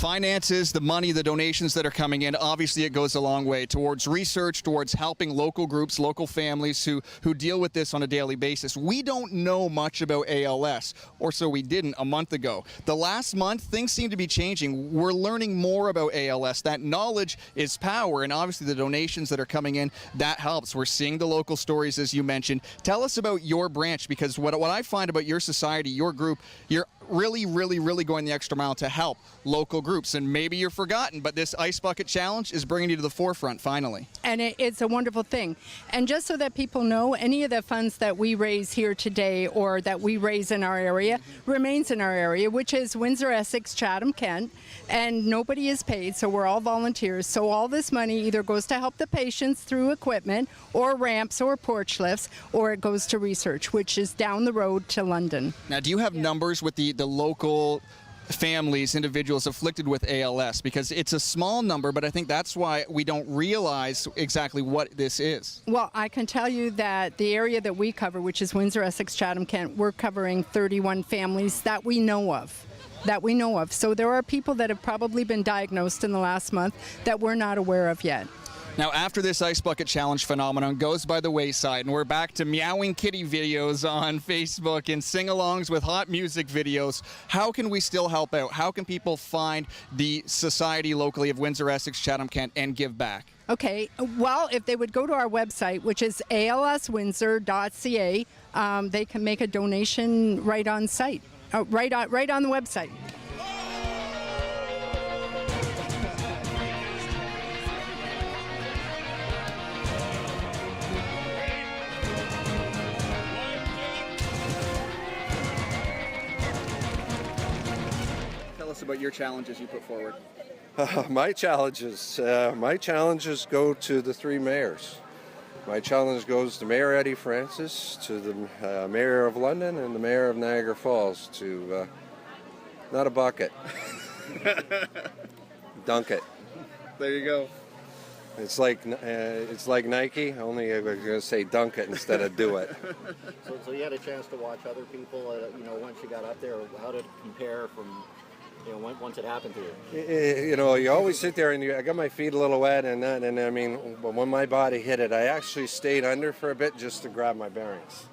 finances, the money, the donations that are coming in, obviously it goes a long way towards research, towards helping local groups, local families who deal with this on a daily basis. We don't know much about ALS, or so we didn't a month ago. The last month, things seem to be changing. We're learning more about ALS. That knowledge is power, and obviously the donations that are coming in, that helps. We're seeing the local stories, as you mentioned. Tell us about your branch, because what I find about your society, your group, you're really going the extra mile to help local groups. And maybe you're forgotten, but this Ice Bucket Challenge is bringing you to the forefront finally. And it's a wonderful thing. And just so that people know, any of the funds that we raise here today or that we raise in our area remains in our area, which is Windsor, Essex, Chatham, Kent, and nobody is paid, so we're all volunteers. So all this money either goes to help the patients through equipment or ramps or porch lifts, or it goes to research, which is down the road to London. Now, do you have numbers with the local families, individuals afflicted with ALS? Because it's a small number, but I think that's why we don't realize exactly what this is. Well, I can tell you that the area that we cover, which is Windsor, Essex, Chatham, Kent, we're covering 31 families that we know of. So there are people that have probably been diagnosed in the last month that we're not aware of yet. Now, after this Ice Bucket Challenge phenomenon goes by the wayside, and we're back to meowing kitty videos on Facebook and sing-alongs with hot music videos, how can we still help out? How can people find the society locally of Windsor, Essex, Chatham, Kent, and give back? Okay, well, if they would go to our website, which is alswindsor.ca, they can make a donation right on site, right on the website. Tell us about your challenges you put forward. My challenges go to the three mayors. My challenge goes to Mayor Eddie Francis, to the Mayor of London, and the Mayor of Niagara Falls to not a bucket, dunk it. There you go. It's like Nike, only I'm going to say dunk it instead of do it. So you had a chance to watch other people, once you got up there. How did it compare from, once it happened to you? You always sit there and I got my feet a little wet and I mean, when my body hit it, I actually stayed under for a bit just to grab my bearings.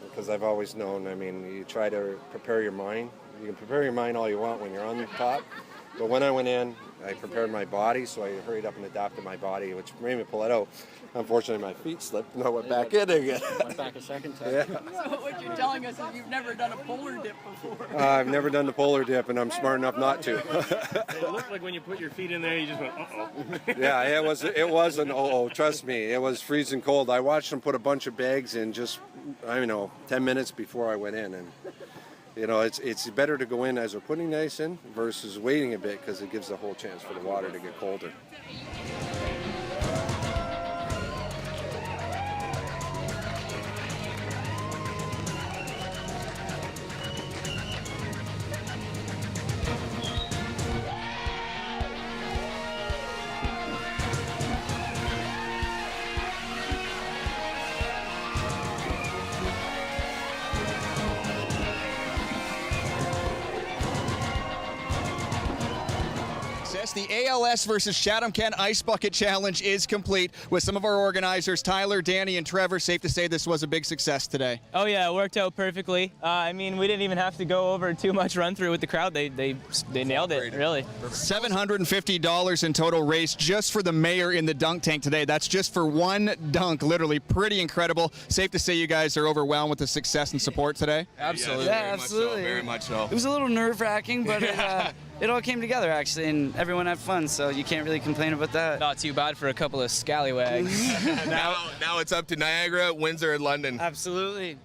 Because I've always known, you try to prepare your mind. You can prepare your mind all you want when you're on top. But when I went in, I prepared my body, so I hurried up and adapted my body, which made me pull it out. Unfortunately, my feet slipped and I went back in again. Went back a second time. Yeah. So what you're telling us is you've never done a polar dip before. I've never done the polar dip, and I'm smart enough not to. It looked like when you put your feet in there, you just went, uh-oh. Yeah, it was an uh-oh, trust me. It was freezing cold. I watched them put a bunch of bags in just, 10 minutes before I went in. And it's better to go in as they're putting the ice in versus waiting a bit, because it gives the whole chance for the water to get colder. The ALS versus Chatham Kent Ice Bucket Challenge is complete with some of our organizers, Tyler, Danny, and Trevor. Safe to say this was a big success today. Oh yeah, it worked out perfectly. We didn't even have to go over too much run through with the crowd. They nailed it, really. $750 in total raised just for the mayor in the dunk tank today. That's just for one dunk, literally pretty incredible. Safe to say you guys are overwhelmed with the success and support today? Absolutely. Yeah, absolutely. Very much so. It was a little nerve-wracking, but it all came together, actually, and everyone had fun, so you can't really complain about that. Not too bad for a couple of scallywags. Now it's up to Niagara, Windsor, and London. Absolutely.